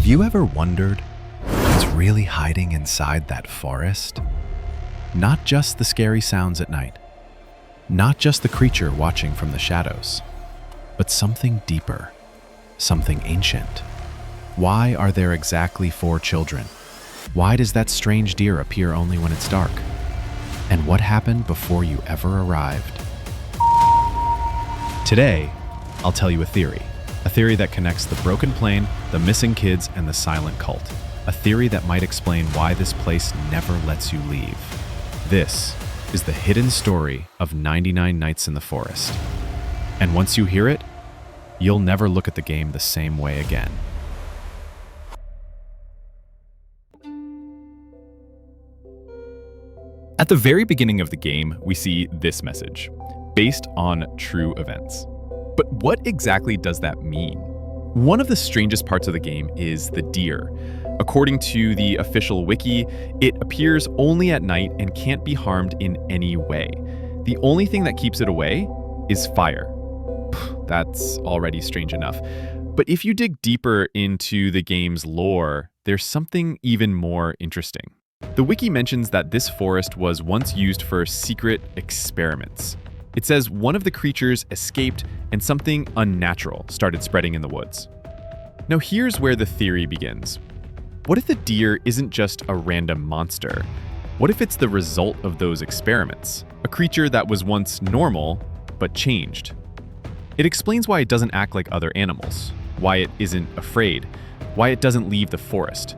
you ever wondered what's really hiding inside that forest? Not just the scary sounds at night, not just the creature watching from the shadows, but something deeper, something ancient. Why are there exactly 4 children? Why does that strange deer appear only when it's dark? And what happened before you ever arrived? Today, I'll tell you a theory that connects the broken plane, the missing kids, and the silent cult. A theory that might explain why this place never lets you leave. This is the hidden story of 99 Nights in the Forest. And once you hear it, you'll never look at the game the same way again. At the very beginning of the game, we see this message, based on true events. But what exactly does that mean? One of the strangest parts of the game is the deer. According to the official wiki, it appears only at night and can't be harmed in any way. The only thing that keeps it away is fire. That's already strange enough. But if you dig deeper into the game's lore, there's something even more interesting. The wiki mentions that this forest was once used for secret experiments. It says one of the creatures escaped and something unnatural started spreading in the woods. Now here's where the theory begins. What if the deer isn't just a random monster? What if it's the result of those experiments? A creature that was once normal, but changed. It explains why it doesn't act like other animals, why it isn't afraid, why it doesn't leave the forest.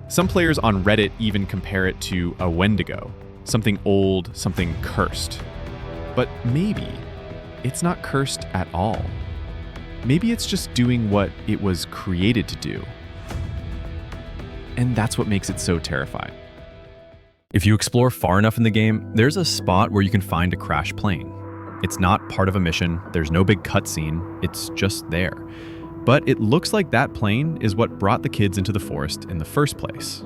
Some players on Reddit even compare it to a Wendigo, something old, something cursed. But maybe it's not cursed at all. Maybe it's just doing what it was created to do. And that's what makes it so terrifying. If you explore far enough in the game, there's a spot where you can find a crashed plane. It's not part of a mission, there's no big cutscene, it's just there. But it looks like that plane is what brought the kids into the forest in the first place.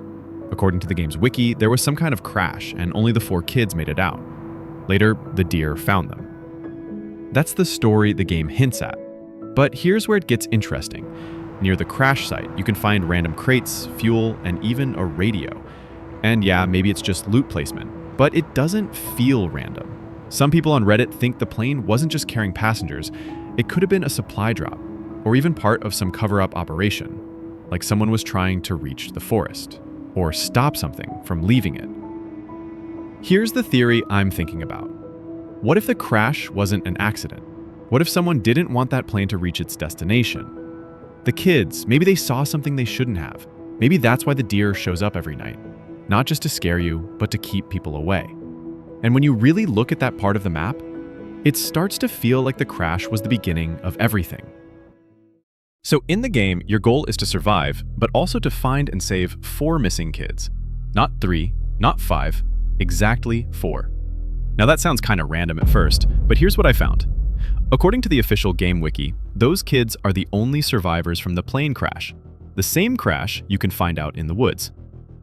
According to the game's wiki, there was some kind of crash and only the 4 kids made it out. Later, the deer found them. That's the story the game hints at. But here's where it gets interesting. Near the crash site, you can find random crates, fuel, and even a radio. And yeah, maybe it's just loot placement, but it doesn't feel random. Some people on Reddit think the plane wasn't just carrying passengers, it could have been a supply drop, or even part of some cover-up operation, like someone was trying to reach the forest, or stop something from leaving it. Here's the theory I'm thinking about. What if the crash wasn't an accident? What if someone didn't want that plane to reach its destination? The kids, maybe they saw something they shouldn't have. Maybe that's why the deer shows up every night. Not just to scare you, but to keep people away. And when you really look at that part of the map, it starts to feel like the crash was the beginning of everything. So in the game, your goal is to survive, but also to find and save 4 missing kids. Not 3, not 5, exactly 4. Now that sounds kind of random at first, but here's what I found. According to the official game wiki, those kids are the only survivors from the plane crash. The same crash you can find out in the woods.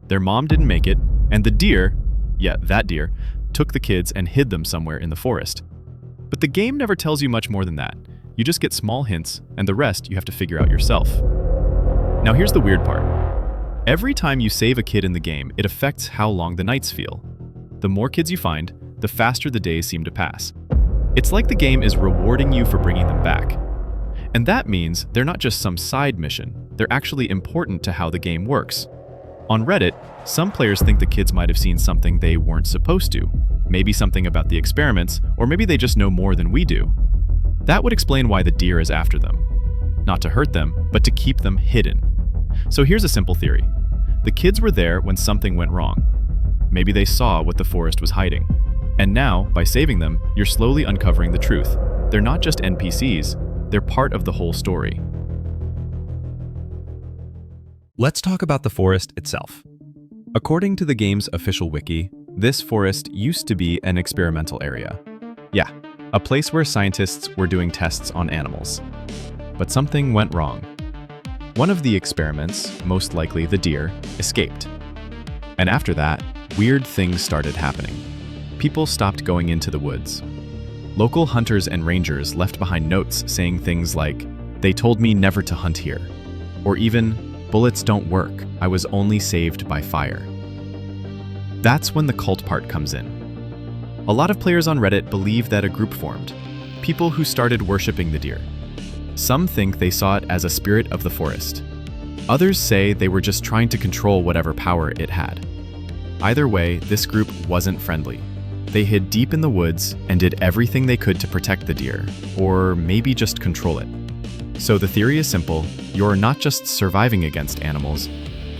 Their mom didn't make it, and the deer, yeah, that deer, took the kids and hid them somewhere in the forest. But the game never tells you much more than that. You just get small hints, and the rest you have to figure out yourself. Now here's the weird part. Every time you save a kid in the game, it affects how long the nights feel. The more kids you find, the faster the days seem to pass. It's like the game is rewarding you for bringing them back. And that means they're not just some side mission, they're actually important to how the game works. On Reddit, some players think the kids might have seen something they weren't supposed to. Maybe something about the experiments, or maybe they just know more than we do. That would explain why the deer is after them. Not to hurt them, but to keep them hidden. So here's a simple theory. The kids were there when something went wrong. Maybe they saw what the forest was hiding. And now, by saving them, you're slowly uncovering the truth. They're not just NPCs, they're part of the whole story. Let's talk about the forest itself. According to the game's official wiki, this forest used to be an experimental area. Yeah, a place where scientists were doing tests on animals. But something went wrong. One of the experiments, most likely the deer, escaped. And after that, weird things started happening. People stopped going into the woods. Local hunters and rangers left behind notes saying things like, "They told me never to hunt here," or even, Bullets don't work. I was only saved by fire. That's when the cult part comes in. A lot of players on Reddit believe that a group formed, people who started worshipping the deer. Some think they saw it as a spirit of the forest. Others say they were just trying to control whatever power it had. Either way, this group wasn't friendly. They hid deep in the woods and did everything they could to protect the deer, or maybe just control it. So the theory is simple: you're not just surviving against animals,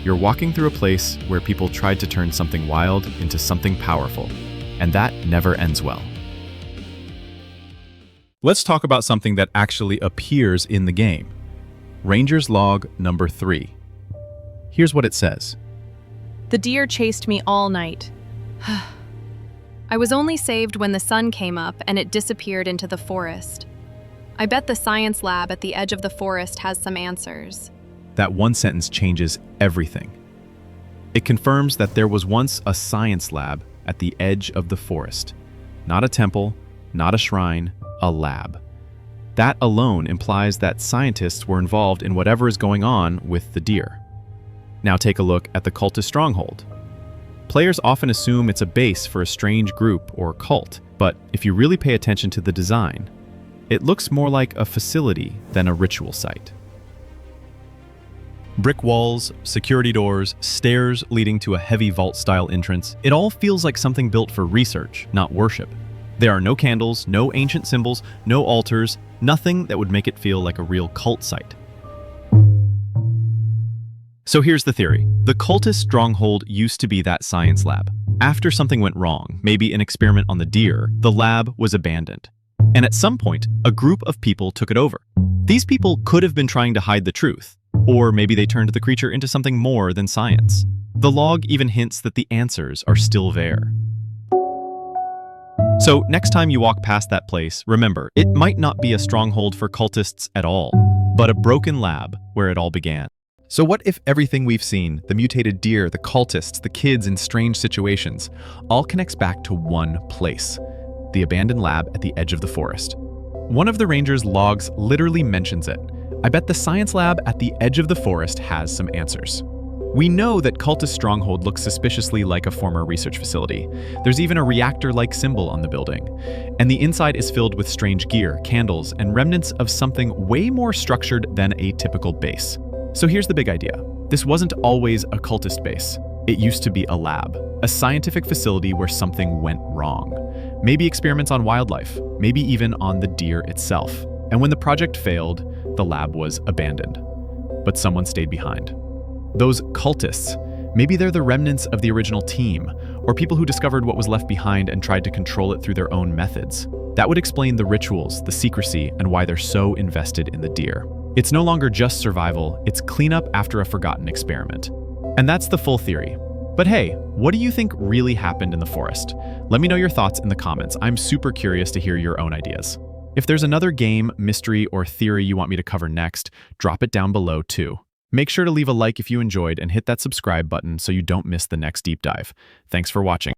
you're walking through a place where people tried to turn something wild into something powerful, and that never ends well. Let's talk about something that actually appears in the game. Ranger's Log number 3. Here's what it says. The deer chased me all night. I was only saved when the sun came up and it disappeared into the forest. I bet the science lab at the edge of the forest has some answers. That one sentence changes everything. It confirms that there was once a science lab at the edge of the forest. Not a temple, not a shrine, a lab. That alone implies that scientists were involved in whatever is going on with the deer. Now take a look at the cultist stronghold. Players often assume it's a base for a strange group or cult, but if you really pay attention to the design, it looks more like a facility than a ritual site. Brick walls, security doors, stairs leading to a heavy vault-style entrance. It all feels like something built for research, not worship. There are no candles, no ancient symbols, no altars, nothing that would make it feel like a real cult site. So here's the theory. The cultist stronghold used to be that science lab. After something went wrong, maybe an experiment on the deer, the lab was abandoned. And at some point, a group of people took it over. These people could have been trying to hide the truth, or maybe they turned the creature into something more than science. The log even hints that the answers are still there. So next time you walk past that place, remember, it might not be a stronghold for cultists at all, but a broken lab where it all began. So what if everything we've seen, the mutated deer, the cultists, the kids in strange situations, all connects back to one place, the abandoned lab at the edge of the forest? One of the Ranger's logs literally mentions it. I bet the science lab at the edge of the forest has some answers. We know that cultist stronghold looks suspiciously like a former research facility. There's even a reactor-like symbol on the building. And the inside is filled with strange gear, candles, and remnants of something way more structured than a typical base. So here's the big idea. This wasn't always a cultist base. It used to be a lab, a scientific facility where something went wrong. Maybe experiments on wildlife, maybe even on the deer itself. And when the project failed, the lab was abandoned. But someone stayed behind. Those cultists, maybe they're the remnants of the original team, or people who discovered what was left behind and tried to control it through their own methods. That would explain the rituals, the secrecy, and why they're so invested in the deer. It's no longer just survival, it's cleanup after a forgotten experiment. And that's the full theory. But hey, what do you think really happened in the forest? Let me know your thoughts in the comments. I'm super curious to hear your own ideas. If there's another game, mystery, or theory you want me to cover next, drop it down below too. Make sure to leave a like if you enjoyed and hit that subscribe button so you don't miss the next deep dive. Thanks for watching.